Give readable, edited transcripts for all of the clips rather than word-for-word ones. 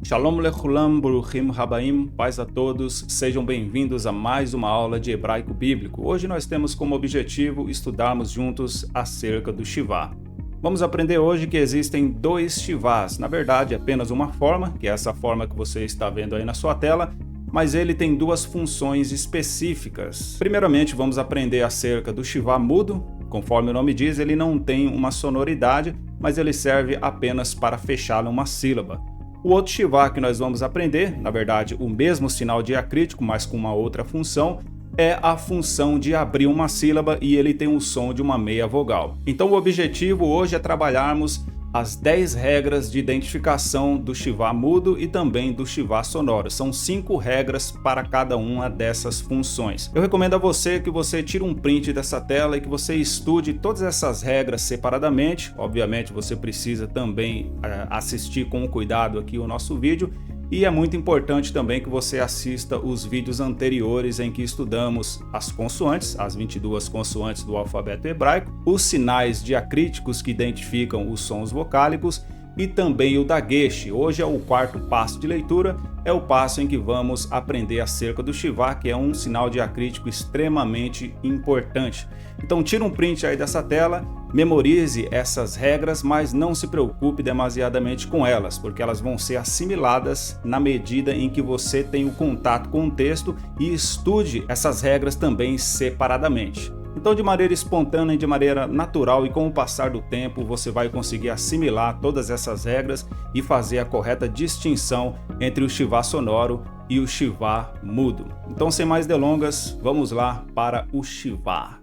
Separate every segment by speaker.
Speaker 1: Shalom Lechulam, Baruchim Habaim, paz a todos, sejam bem-vindos a mais uma aula de hebraico bíblico. Hoje nós temos como objetivo estudarmos juntos acerca do Shivá. Vamos aprender hoje que existem dois Shivás, na verdade apenas uma forma, que é essa forma que você está vendo aí na sua tela, mas ele tem duas funções específicas. Primeiramente vamos aprender acerca do Shivá mudo. Conforme o nome diz, ele não tem uma sonoridade, mas ele serve apenas para fechar uma sílaba. O outro Shivá que nós vamos aprender, na verdade o mesmo sinal diacrítico, mas com uma outra função, é a função de abrir uma sílaba e ele tem o som de uma meia vogal. Então o objetivo hoje é trabalharmos as 10 regras de identificação do Shivá mudo e também do Shivá sonoro. São 5 regras para cada uma dessas funções. Eu recomendo a você que você tire um print dessa tela e que você estude todas essas regras separadamente. Obviamente você precisa também assistir com cuidado aqui o nosso vídeo. E é muito importante também que você assista os vídeos anteriores em que estudamos as consoantes, as 22 consoantes do alfabeto hebraico, os sinais diacríticos que identificam os sons vocálicos e também o dagesh. Hoje é o quarto passo de leitura, é o passo em que vamos aprender acerca do Shivá, que é um sinal diacrítico extremamente importante. Então tira um print aí dessa tela, memorize essas regras, mas não se preocupe demasiadamente com elas, porque elas vão ser assimiladas na medida em que você tem o contato com o texto e estude essas regras também separadamente. Então, de maneira espontânea e de maneira natural e com o passar do tempo, você vai conseguir assimilar todas essas regras e fazer a correta distinção entre o Shivá sonoro e o Shivá mudo. Então, sem mais delongas, vamos lá para o Shivá.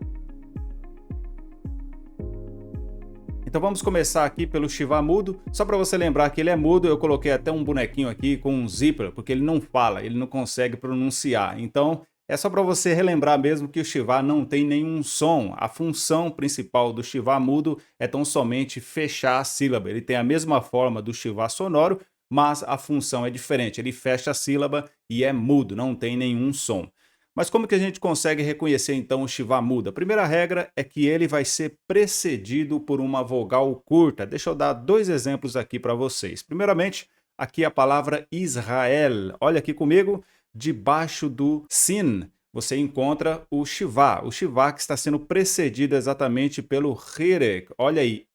Speaker 1: Então vamos começar aqui pelo Shivá mudo. Só para você lembrar que ele é mudo, eu coloquei até um bonequinho aqui com um zíper, porque ele não fala, ele não consegue pronunciar. Então é só para você relembrar mesmo que o Shivá não tem nenhum som. A função principal do Shivá mudo é tão somente fechar a sílaba. Ele tem a mesma forma do Shivá sonoro, mas a função é diferente. Ele fecha a sílaba e é mudo, não tem nenhum som. Mas como que a gente consegue reconhecer então o Shivá mudo? A primeira regra é que ele vai ser precedido por uma vogal curta. Deixa eu dar dois exemplos aqui para vocês. Primeiramente, aqui a palavra Israel. Olha aqui comigo, debaixo do sin, você encontra o Shivá. O Shivá que está sendo precedido exatamente pelo Hirek. Olha aí,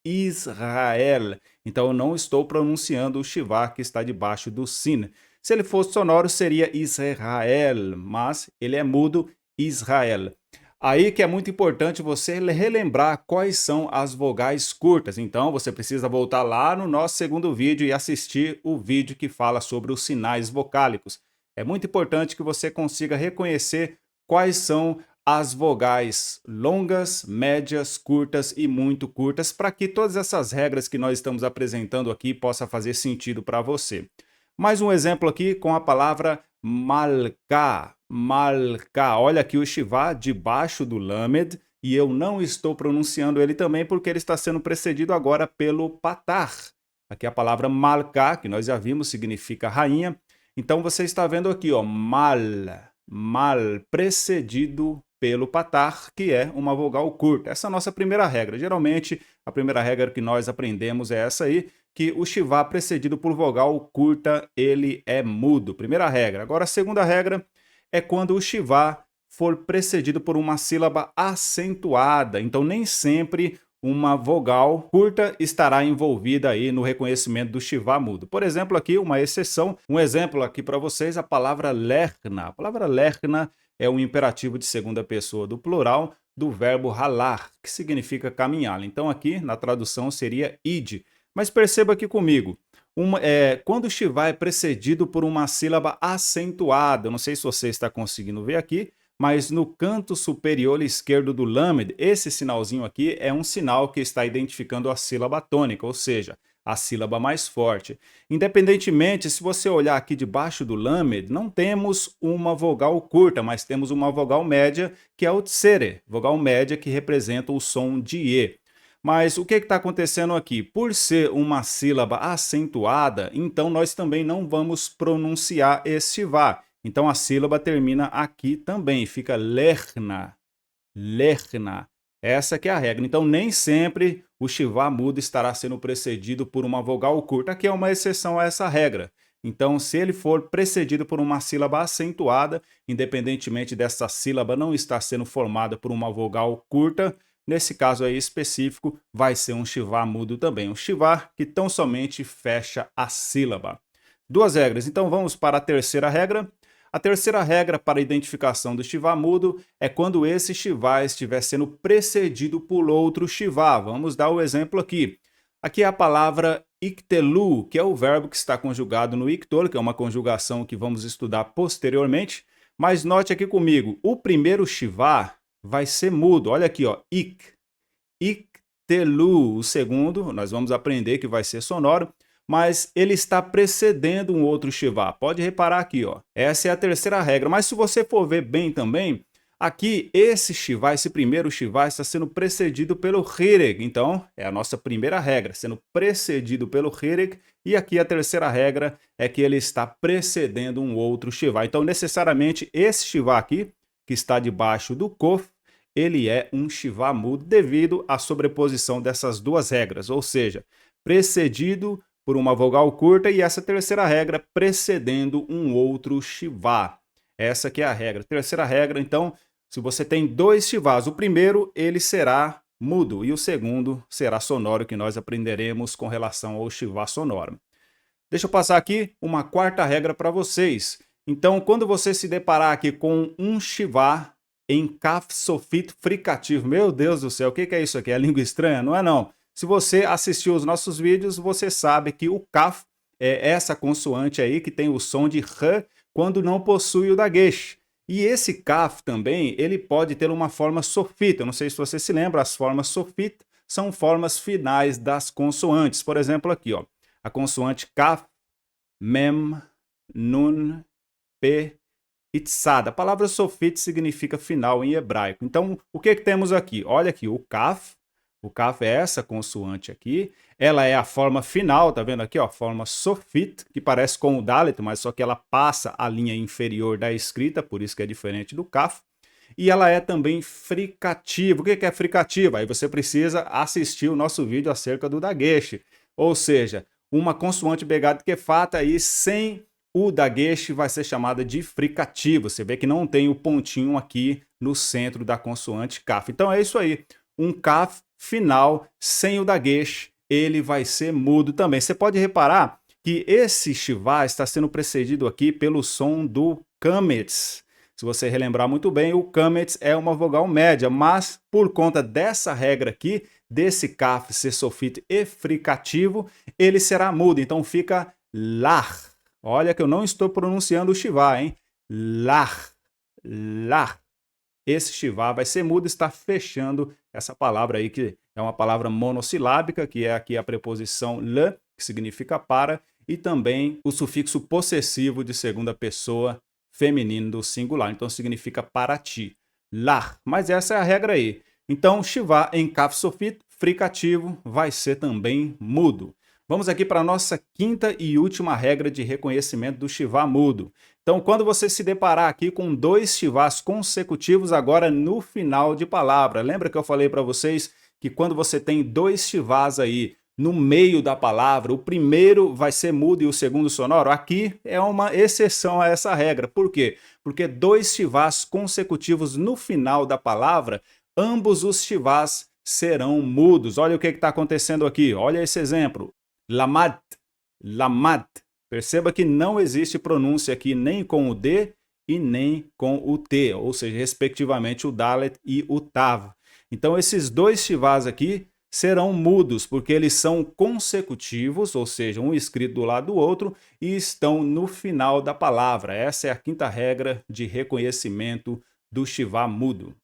Speaker 1: Israel. Então eu não estou pronunciando o Shivá que está debaixo do sin. Se ele fosse sonoro, seria Israel, mas ele é mudo, Israel. Aí que é muito importante você relembrar quais são as vogais curtas. Então você precisa voltar lá no nosso segundo vídeo e assistir o vídeo que fala sobre os sinais vocálicos. É muito importante que você consiga reconhecer quais são as vogais longas, médias, curtas e muito curtas, para que todas essas regras que nós estamos apresentando aqui possam fazer sentido para você. Mais um exemplo aqui com a palavra malká. Malká. Olha aqui o Shivá debaixo do lamed e eu não estou pronunciando ele também porque ele está sendo precedido agora pelo patar. Aqui a palavra malká, que nós já vimos, significa rainha. Então você está vendo aqui, ó, mal, precedido pelo patar, que é uma vogal curta. Essa é a nossa primeira regra. Geralmente, a primeira regra que nós aprendemos é essa aí, que o Shivá precedido por vogal curta, ele é mudo. Primeira regra. Agora, a segunda regra é quando o Shivá for precedido por uma sílaba acentuada. Então, nem sempre uma vogal curta estará envolvida aí no reconhecimento do Shivá mudo. Por exemplo, aqui uma exceção, um exemplo aqui para vocês, a palavra lerna. A palavra lerna é um imperativo de segunda pessoa do plural do verbo ralar, que significa caminhar. Então, aqui na tradução seria id. Mas perceba aqui comigo, quando o Shivá é precedido por uma sílaba acentuada, eu não sei se você está conseguindo ver aqui, mas no canto superior esquerdo do lamed, esse sinalzinho aqui é um sinal que está identificando a sílaba tônica, ou seja, a sílaba mais forte. Independentemente, se você olhar aqui debaixo do lamed, não temos uma vogal curta, mas temos uma vogal média, que é o tsere, vogal média que representa o som de e. Mas o que está acontecendo aqui? Por ser uma sílaba acentuada, então nós também não vamos pronunciar esse Shivá. Então a sílaba termina aqui também, fica lerna, lerna. Essa que é a regra. Então nem sempre o Shivá mudo estará sendo precedido por uma vogal curta, que é uma exceção a essa regra. Então, se ele for precedido por uma sílaba acentuada, independentemente dessa sílaba não estar sendo formada por uma vogal curta, nesse caso aí específico, vai ser um Shivá mudo também. Um Shivá que tão somente fecha a sílaba. Duas regras. Então, vamos para a terceira regra. A terceira regra para a identificação do Shivá mudo é quando esse Shivá estiver sendo precedido por outro Shivá. Vamos dar o exemplo aqui. Aqui é a palavra iktelu, que é o verbo que está conjugado no iktor, que é uma conjugação que vamos estudar posteriormente. Mas note aqui comigo, o primeiro Shivá vai ser mudo. Olha aqui, ó, iktelu. O segundo, nós vamos aprender que vai ser sonoro, mas ele está precedendo um outro Shivá. Pode reparar aqui, ó. Essa é a terceira regra. Mas se você for ver bem também, aqui, esse Shivá, esse primeiro Shivá, está sendo precedido pelo Hireg. Então, é a nossa primeira regra, sendo precedido pelo Hireg. E aqui a terceira regra é que ele está precedendo um outro Shivá. Então, necessariamente, esse Shivá aqui, que está debaixo do Kof, ele é um Shivá mudo devido à sobreposição dessas duas regras. Ou seja, precedido por uma vogal curta e essa terceira regra precedendo um outro Shivá. Essa que é a regra. Terceira regra, então, se você tem dois Shivás, o primeiro ele será mudo e o segundo será sonoro, que nós aprenderemos com relação ao Shivá sonoro. Deixa eu passar aqui uma quarta regra para vocês. Então, quando você se deparar aqui com um Shivá em Kaf sofito fricativo, meu Deus do céu, o que é isso aqui? É língua estranha? Não é não. Se você assistiu os nossos vídeos, você sabe que o Kaf é essa consoante aí que tem o som de R quando não possui o dagesh. E esse Kaf também, ele pode ter uma forma sofita. Eu não sei se você se lembra, as formas sofita são formas finais das consoantes. Por exemplo, aqui, ó, a consoante Kaf, Mem, Nun, P, Itzad. A palavra sofit significa final em hebraico. Então, o que temos aqui? Olha aqui, o Kaf. O Kaf é essa consoante aqui. Ela é a forma final, tá vendo aqui, ó? Forma sofit, que parece com o Dalet, mas só que ela passa a linha inferior da escrita, por isso que é diferente do Kaf. E ela é também fricativa. O que é fricativa? Aí você precisa assistir o nosso vídeo acerca do dagesh. Ou seja, uma consoante begada kefata aí sem o dagesh vai ser chamada de fricativa. Você vê que não tem o pontinho aqui no centro da consoante Kaf. Então é isso aí. Um Kaf final sem o dagesh, ele vai ser mudo também. Você pode reparar que esse Shivá está sendo precedido aqui pelo som do Kametz. Se você relembrar muito bem, o Kametz é uma vogal média, mas por conta dessa regra aqui, desse Kaf ser sofito e fricativo, ele será mudo. Então fica Lach. Olha que eu não estou pronunciando o Shivá, hein? Lach. Lach. Esse Shivá vai ser mudo, está fechando essa palavra aí, que é uma palavra monossilábica, que é aqui a preposição le, que significa para, e também o sufixo possessivo de segunda pessoa feminino do singular. Então significa para ti. Lach. Mas essa é a regra aí. Então, Shivá em Kaf sofito, fricativo, vai ser também mudo. Vamos aqui para a nossa quinta e última regra de reconhecimento do Shivá mudo. Então, quando você se deparar aqui com dois Shivás consecutivos agora no final de palavra, lembra que eu falei para vocês que quando você tem dois Shivás aí no meio da palavra, o primeiro vai ser mudo e o segundo sonoro? Aqui é uma exceção a essa regra. Por quê? Porque dois Shivás consecutivos no final da palavra, ambos os Shivás serão mudos. Olha o que está acontecendo aqui. Olha esse exemplo. Lamad, lamad. Perceba que não existe pronúncia aqui nem com o D e nem com o T, ou seja, respectivamente o Dalet e o Tav. Então esses dois Shivás aqui serão mudos, porque eles são consecutivos, ou seja, um escrito do lado do outro, e estão no final da palavra. Essa é a quinta regra de reconhecimento do Shivá mudo.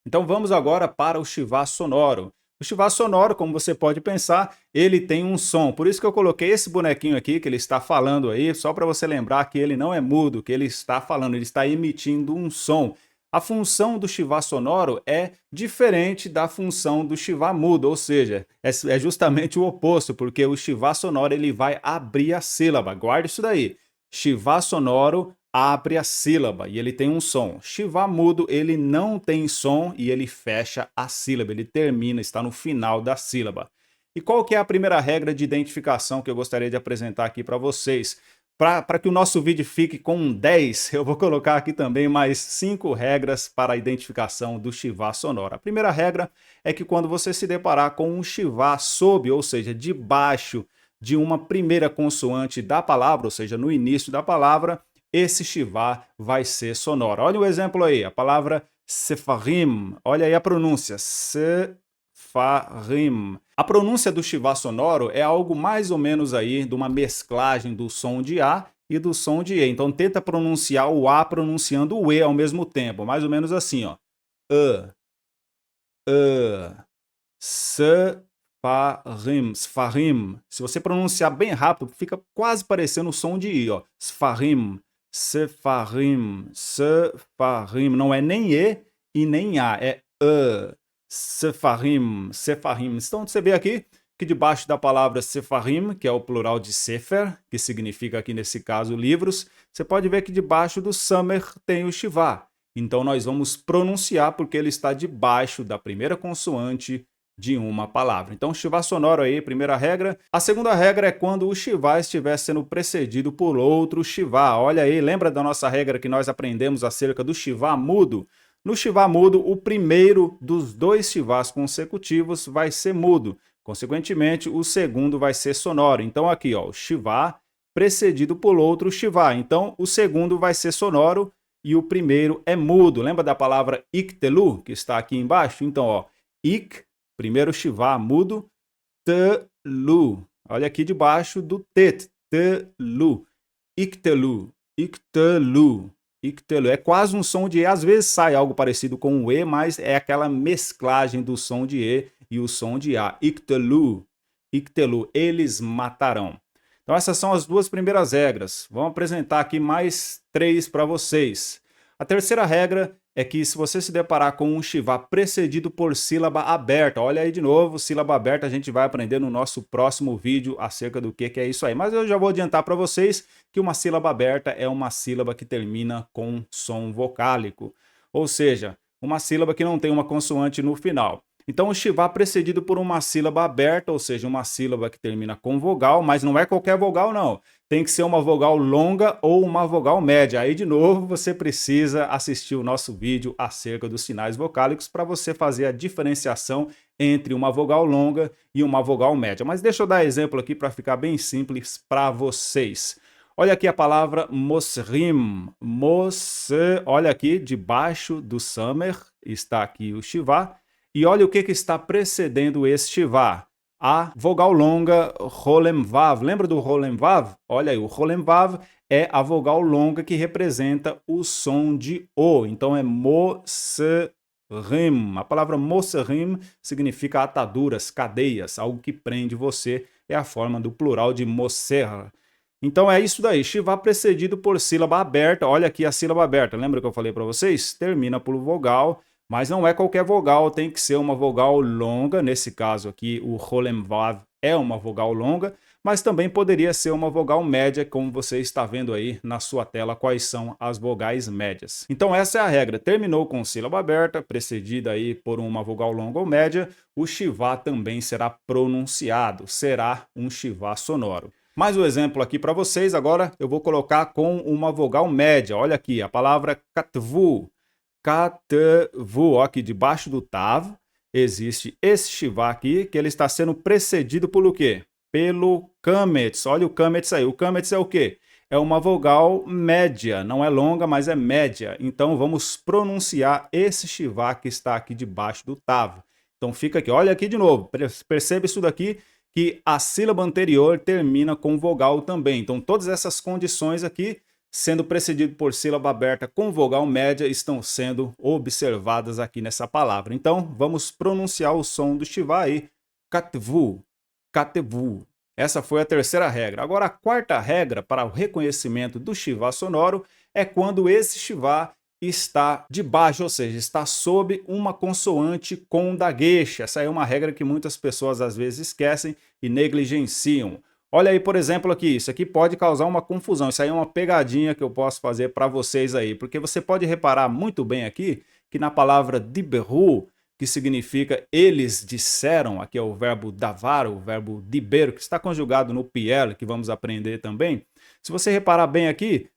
Speaker 1: Então vamos agora para o Shivá sonoro. O Shivá sonoro, como você pode pensar, ele tem um som. Por isso que eu coloquei esse bonequinho aqui, que ele está falando aí, só para você lembrar que ele não é mudo, que ele está falando, ele está emitindo um som. A função do Shivá sonoro é diferente da função do Shivá mudo, ou seja, é justamente o oposto, porque o Shivá sonoro ele vai abrir a sílaba. Guarde isso daí. Shivá sonoro abre a sílaba e ele tem um som. Shivá mudo, ele não tem som e ele fecha a sílaba, ele termina, está no final da sílaba. E qual que é a primeira regra de identificação que eu gostaria de apresentar aqui para vocês? Para que o nosso vídeo fique com um 10, eu vou colocar aqui também mais 5 regras para a identificação do Shivá sonoro. A primeira regra é que quando você se deparar com um Shivá sob, ou seja, debaixo de uma primeira consoante da palavra, ou seja, no início da palavra, esse Shivá vai ser sonoro. Olha o exemplo aí, a palavra Sefarim, olha aí a pronúncia, Sefarim. A pronúncia do Shivá sonoro é algo mais ou menos aí de uma mesclagem do som de A e do som de E. Então tenta pronunciar o A pronunciando o E ao mesmo tempo, mais ou menos assim, ó. Sfarim, Sfarim. Se você pronunciar bem rápido, fica quase parecendo o som de I, ó. Sfarim, Sefarim, Sefarim. Não é nem E e nem A, é Sefarim, Sefarim. Então você vê aqui que debaixo da palavra Sefarim, que é o plural de Sefer, que significa aqui nesse caso livros, você pode ver que debaixo do Samer tem o Shivá. Então nós vamos pronunciar porque ele está debaixo da primeira consoante de uma palavra. Então, Shivá sonoro aí, primeira regra. A segunda regra é quando o Shivá estiver sendo precedido por outro Shivá. Olha aí, lembra da nossa regra que nós aprendemos acerca do Shivá mudo? No Shivá mudo, o primeiro dos 2 Shivás consecutivos vai ser mudo. Consequentemente, o segundo vai ser sonoro. Então aqui, ó, o Shivá precedido por outro Shivá. Então, o segundo vai ser sonoro e o primeiro é mudo. Lembra da palavra iktelu, que está aqui embaixo? Então, ó, ik, primeiro Shivá mudo, telu. Olha aqui debaixo do tet, telu. Iktelu, iktelu, iktelu. É quase um som de E, às vezes sai algo parecido com o E, mas é aquela mesclagem do som de E e o som de A. Iktelu, iktelu, eles matarão. Então essas são as 2 primeiras regras. Vamos apresentar aqui mais 3 para vocês. A terceira regra é que se você se deparar com um Shivá precedido por sílaba aberta, olha aí de novo, sílaba aberta a gente vai aprender no nosso próximo vídeo acerca do que é isso aí. Mas eu já vou adiantar para vocês que uma sílaba aberta é uma sílaba que termina com som vocálico. Ou seja, uma sílaba que não tem uma consoante no final. Então o Shivá precedido por uma sílaba aberta, ou seja, uma sílaba que termina com vogal, mas não é qualquer vogal não. Tem que ser uma vogal longa ou uma vogal média. Aí de novo você precisa assistir o nosso vídeo acerca dos sinais vocálicos para você fazer a diferenciação entre uma vogal longa e uma vogal média. Mas deixa eu dar exemplo aqui para ficar bem simples para vocês. Olha aqui a palavra mosrim. Olha aqui, debaixo do Samer está aqui o Shivá. E olha o que está precedendo esse Shivá. A vogal longa Rolemvav. Lembra do Rolemvav? Olha aí, o Rolemvav é a vogal longa que representa o som de O. Então é Mosrim. A palavra Mosrim significa ataduras, cadeias, algo que prende você. É a forma do plural de Moser. Então é isso daí, Shivá precedido por sílaba aberta. Olha aqui a sílaba aberta. Lembra que eu falei para vocês? Termina por vogal. Mas não é qualquer vogal, tem que ser uma vogal longa. Nesse caso aqui, o Rolemvav é uma vogal longa, mas também poderia ser uma vogal média, como você está vendo aí na sua tela quais são as vogais médias. Então essa é a regra. Terminou com sílaba aberta, precedida aí por uma vogal longa ou média, o Shivá também será pronunciado, será um Shivá sonoro. Mais um exemplo aqui para vocês, agora eu vou colocar com uma vogal média. Olha aqui, a palavra katvu. Katvu, ó, aqui debaixo do Tav, existe esse Shivá aqui, que ele está sendo precedido pelo quê? Pelo Kametz. Olha o Kametz aí. O Kametz é o quê? É uma vogal média, não é longa, mas é média. Então vamos pronunciar esse Shivá que está aqui debaixo do Tav. Então fica aqui, olha aqui de novo, percebe isso daqui, que a sílaba anterior termina com vogal também. Então todas essas condições aqui, sendo precedido por sílaba aberta com vogal média, estão sendo observadas aqui nessa palavra. Então, vamos pronunciar o som do Shivá aí. Katvu, katvu. Essa foi a terceira regra. Agora, a quarta regra para o reconhecimento do Shivá sonoro é quando esse Shivá está debaixo, ou seja, está sob uma consoante com dagueche. Essa é uma regra que muitas pessoas às vezes esquecem e negligenciam. Olha aí, por exemplo, aqui, isso aqui pode causar uma confusão. Isso aí é uma pegadinha que eu posso fazer para vocês aí, porque você pode reparar muito bem aqui que na palavra diberu, que significa eles disseram, aqui é o verbo davar, o verbo diber, que está conjugado no piel, que vamos aprender também. Se você reparar bem aqui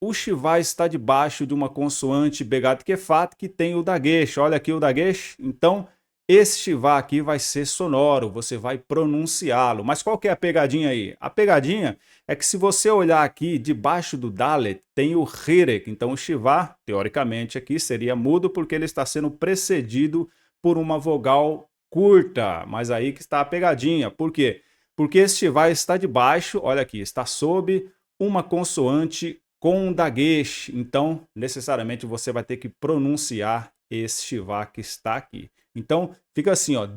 Speaker 1: o Shivá está debaixo de uma consoante Begat Kefat que tem o Dagesh. Olha aqui o Dagesh. Então, esse Shivá aqui vai ser sonoro, você vai pronunciá-lo. Mas qual que é a pegadinha aí? A pegadinha é que se você olhar aqui, debaixo do Dalet, tem o Hirek. Então, o Shivá, teoricamente, aqui seria mudo porque ele está sendo precedido por uma vogal curta. Mas aí que está a pegadinha. Por quê? Porque esse Shivá está debaixo, olha aqui, está sob uma consoante com dagesh, então necessariamente você vai ter que pronunciar esse shivá que está aqui. Então fica assim, ó,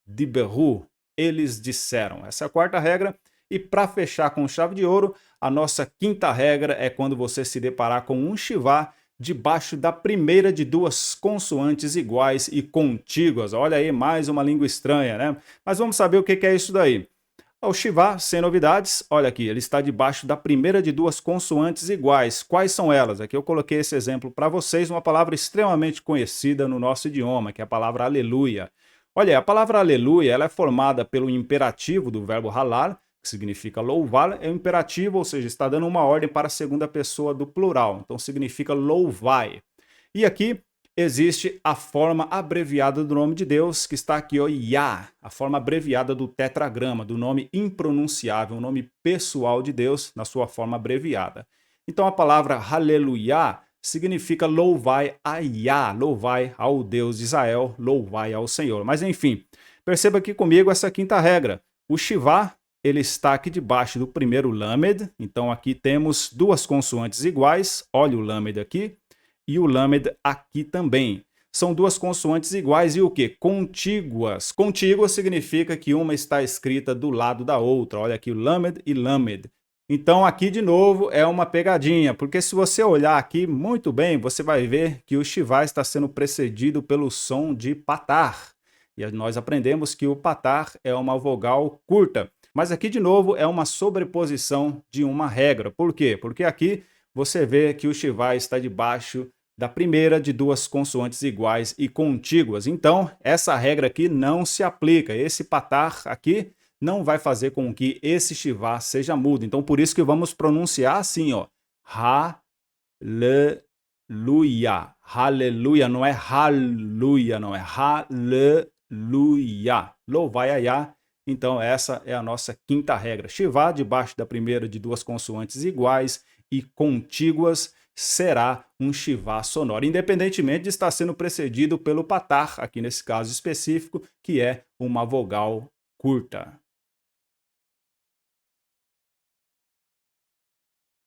Speaker 1: diberu, eles disseram. Essa é a quarta regra. E para fechar com chave de ouro, a nossa quinta regra é quando você se deparar com um shivá debaixo da primeira de duas consoantes iguais e contíguas. Olha aí, mais uma língua estranha, né? Mas vamos saber o que é isso daí. O Shivá, sem novidades, olha aqui, ele está debaixo da primeira de duas consoantes iguais. Quais são elas? Aqui eu coloquei esse exemplo para vocês, uma palavra extremamente conhecida no nosso idioma, que é a palavra aleluia. Olha, a palavra aleluia ela é formada pelo imperativo do verbo halal, que significa louvar, é um imperativo, ou seja, está dando uma ordem para a segunda pessoa do plural, então significa louvai. E aqui existe a forma abreviada do nome de Deus, que está aqui, ó, Yah, a forma abreviada do tetragrama, do nome impronunciável, o nome pessoal de Deus, na sua forma abreviada. Então a palavra Hallelujah significa louvai a Yah, louvai ao Deus de Israel, louvai ao Senhor. Mas enfim, perceba aqui comigo essa quinta regra. O Shivá, ele está aqui debaixo do primeiro Lamed, então aqui temos duas consoantes iguais, olha o Lamed aqui, e o Lamed aqui também. São duas consoantes iguais e o que? Contíguas. Contíguas significa que uma está escrita do lado da outra. Olha aqui o Lamed e Lamed. Então aqui de novo é uma pegadinha, porque se você olhar aqui muito bem, você vai ver que o Shivá está sendo precedido pelo som de patar. E nós aprendemos que o patar é uma vogal curta. Mas aqui de novo é uma sobreposição de uma regra. Por quê? Porque aqui você vê que o Shivá está debaixo da primeira de duas consoantes iguais e contíguas. Então, essa regra aqui não se aplica. Esse patar aqui não vai fazer com que esse shivá seja mudo. Então, por isso que vamos pronunciar assim, ó. Hallelujah. Hallelujah, não é hallelujah, não é hallelujah. Louvai a Yah. Então, essa é a nossa quinta regra. Shivá, debaixo da primeira de duas consoantes iguais e contíguas, será um shivá sonoro, independentemente de estar sendo precedido pelo patar, aqui nesse caso específico, que é uma vogal curta.